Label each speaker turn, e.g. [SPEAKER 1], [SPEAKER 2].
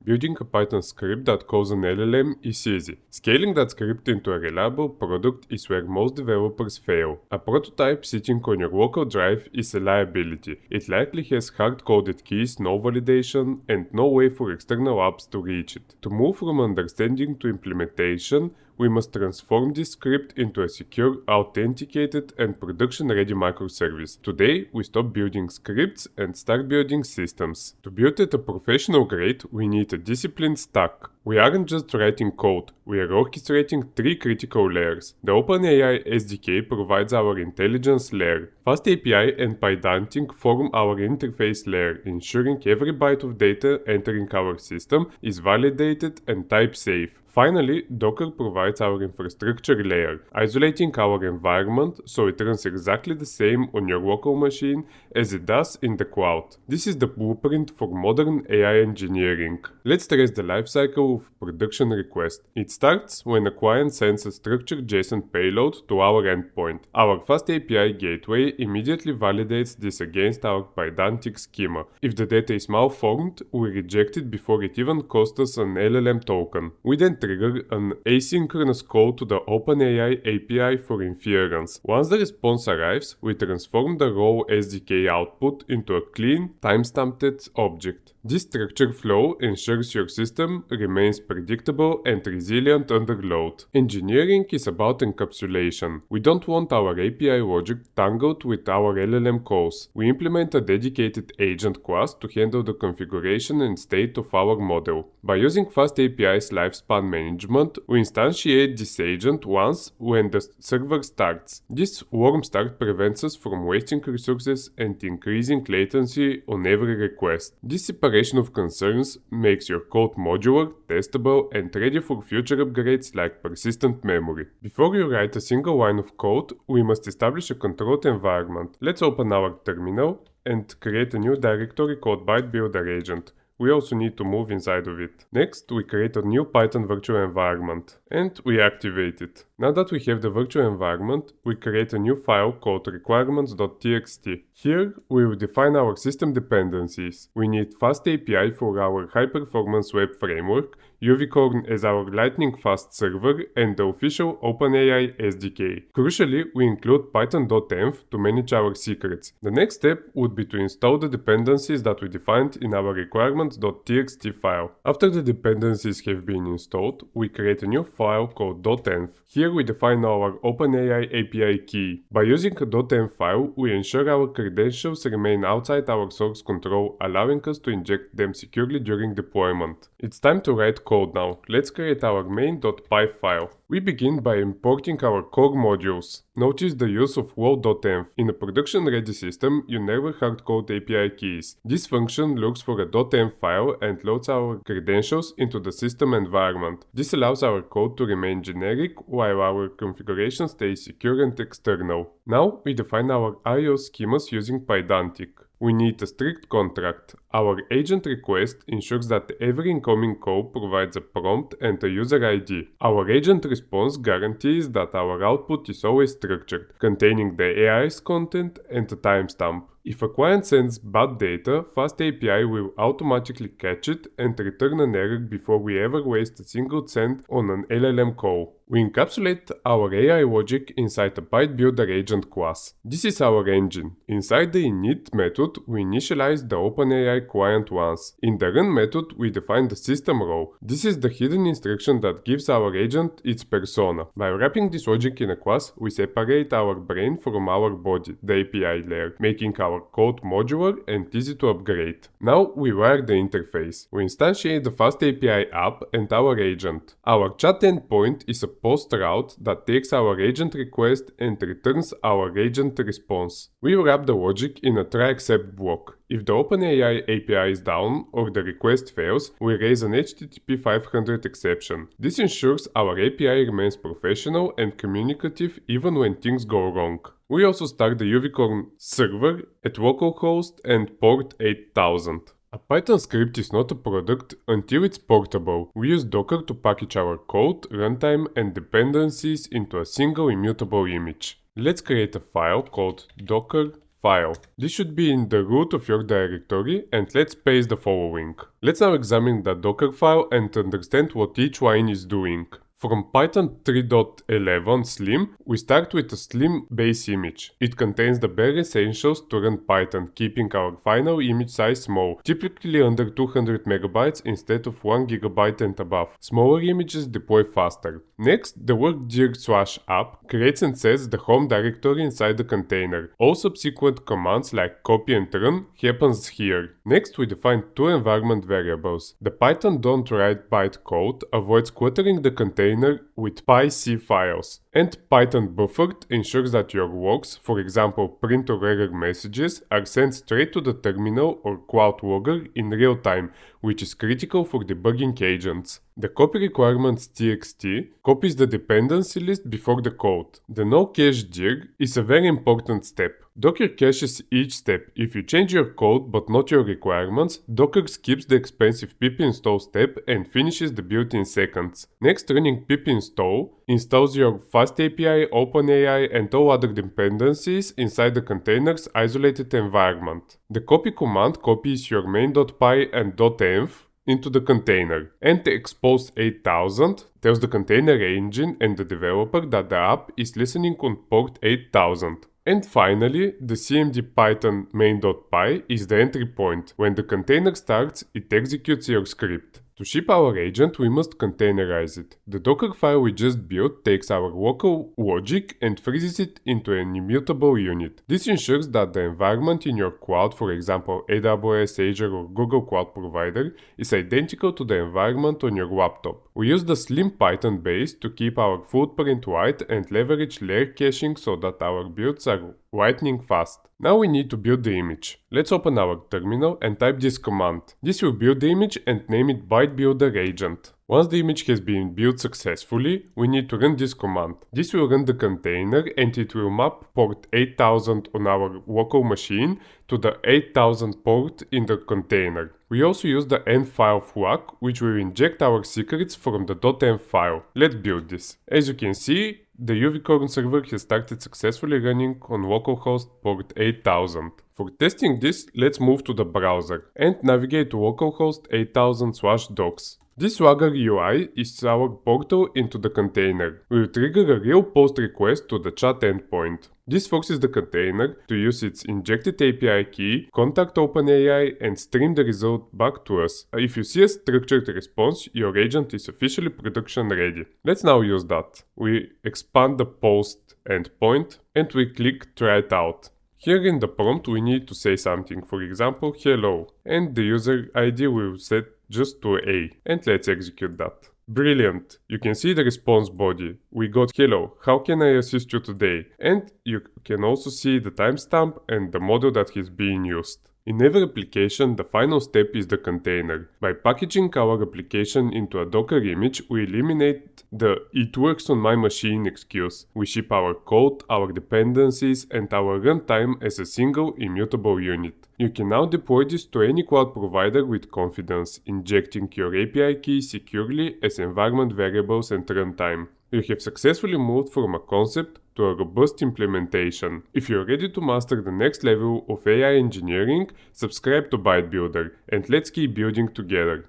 [SPEAKER 1] Building a Python script that calls an LLM is easy. Scaling that script into a reliable product is where most developers fail. A prototype sitting on your local drive is a liability. It likely has hard-coded keys, no validation, and no way for external apps to reach it. To move from understanding to implementation, we must transform this script into a secure, authenticated, and production-ready microservice. Today, we stop building scripts and start building systems. To build at a professional grade, we need a disciplined stack. We aren't just writing code, we are orchestrating three critical layers. The OpenAI SDK provides our intelligence layer. FastAPI and Pydantic form our interface layer, ensuring every byte of data entering our system is validated and type-safe. Finally, Docker provides our infrastructure layer, isolating our environment so it runs exactly the same on your local machine as it does in the cloud. This is the blueprint for modern AI engineering. Let's trace the lifecycle of production request. It starts when a client sends a structured JSON payload to our endpoint. Our FastAPI gateway immediately validates this against our Pydantic schema. If the data is malformed, we reject it before it even costs us an LLM token. We then trigger an asynchronous call to the OpenAI API for inference. Once the response arrives, we transform the raw SDK output into a clean, timestamped object. This structured flow ensures your system remains predictable and resilient under load. Engineering is about encapsulation. We don't want our API logic tangled with our LLM calls. We implement a dedicated agent class to handle the configuration and state of our model. By using FastAPI's lifespan management, we instantiate this agent once when the server starts. This warm start prevents us from wasting resources and increasing latency on every request. This separation of concerns makes your code modular, testable, and ready for future upgrades like persistent memory. Before you write a single line of code, we must establish a controlled environment. Let's open our terminal and create a new directory called ByteBuilder agent. We also need to move inside of it. Next, we create a new Python virtual environment and we activate it. Now that we have the virtual environment, we create a new file called requirements.txt. Here, we will define our system dependencies. We need FastAPI for our high-performance web framework, Unicorn as our lightning-fast server, and the official OpenAI SDK. Crucially, we include python.env to manage our secrets. The next step would be to install the dependencies that we defined in our requirements.txt file. After the dependencies have been installed, we create a new file called .env. Here we define our OpenAI API key. By using a .env file, we ensure our credentials remain outside our source control, allowing us to inject them securely during deployment. It's time to write code now. Let's create our main.py file. We begin by importing our core modules. Notice the use of load.env. In a production-ready system, you never hard-code API keys. This function looks for a .env file and loads our credentials into the system environment. This allows our code to remain generic while our configuration stays secure and external. Now we define our I/O schemas using Pydantic. We need a strict contract. Our agent request ensures that every incoming call provides a prompt and a user ID. Our agent response guarantees that our output is always structured, containing the AI's content and a timestamp. If a client sends bad data, FastAPI will automatically catch it and return an error before we ever waste a single cent on an LLM call. We encapsulate our AI logic inside a ByteBuilder agent class. This is our engine. Inside the init method, we initialize the OpenAI client once. In the run method, we define the system role. This is the hidden instruction that gives our agent its persona. By wrapping this logic in a class, we separate our brain from our body, the API layer, making our code modular and easy to upgrade. Now we wire the interface. We instantiate the FastAPI app and our agent. Our chat endpoint is a post route that takes our agent request and returns our agent response. We wrap the logic in a try except block. If the OpenAI API is down or the request fails, we raise an HTTP 500 exception. This ensures our API remains professional and communicative even when things go wrong. We also start the Unicorn server at localhost and port 8000. A Python script is not a product until it's portable. We use Docker to package our code, runtime, and dependencies into a single immutable image. Let's create a file called docker file. This should be in the root of your directory, and let's paste the following. Let's now examine the Docker file and understand what each line is doing. From Python 3.11 Slim, we start with a Slim base image. It contains the bare essentials to run Python, keeping our final image size small, typically under 200 megabytes instead of 1 gigabyte and above. Smaller images deploy faster. Next, the workdir/app creates and sets the home directory inside the container. All subsequent commands like copy and run happens here. Next, we define two environment variables. The Python don't write byte code avoids cluttering the container with PyC files, and Python buffered ensures that your logs, for example print or error messages, are sent straight to the terminal or cloud logger in real time, which is critical for debugging agents. The copy requirements txt copies the dependency list before the code. The no cache dir is a very important step. Docker caches each step. If you change your code but not your requirements, Docker skips the expensive pip install step and finishes the build in seconds. Next, running pip install installs your FastAPI, OpenAI and all other dependencies inside the container's isolated environment. The copy command copies your main.py and .env into the container, and the expose 8000 tells the container engine and the developer that the app is listening on port 8000. And finally, the cmd python main.py is the entry point. When the container starts, it executes your script. To ship our agent, we must containerize it. The Docker file we just built takes our local logic and freezes it into an immutable unit. This ensures that the environment in your cloud, for example AWS, Azure or Google Cloud Provider, is identical to the environment on your laptop. We use the Slim Python base to keep our footprint light and leverage layer caching so that our builds are lightning fast. Now we need to build the image. Let's open our terminal and type this command. This will build the image and name it ByteBuilder agent. Once the image has been built successfully, we need to run this command. This will run the container and it will map port 8000 on our local machine to the 8000 port in the container. We also use the env file flag, which will inject our secrets from the .env file. Let's build this. As you can see, the UVcorn server has started successfully running on localhost port 8000. For testing this, let's move to the browser and navigate to localhost 8000/docs. This Swagger UI is our portal into the container. We will trigger a real post request to the chat endpoint. This forces the container to use its injected API key, contact OpenAI and stream the result back to us. If you see a structured response, your agent is officially production ready. Let's now use that. We expand the post endpoint and we click try it out. Here in the prompt we need to say something, for example hello, and the user ID will set just to A, and let's execute that. Brilliant! You can see the response body. We got hello, how can I assist you today? And you can also see the timestamp and the model that is being used. In every application, the final step is the container. By packaging our application into a Docker image, we eliminate the "it works on my machine" excuse. We ship our code, our dependencies, and our runtime as a single immutable unit. You can now deploy this to any cloud provider with confidence, injecting your API keys securely as environment variables and runtime. You have successfully moved from a concept to a robust implementation. If you're ready to master the next level of AI engineering, subscribe to ByteBuilder and let's keep building together.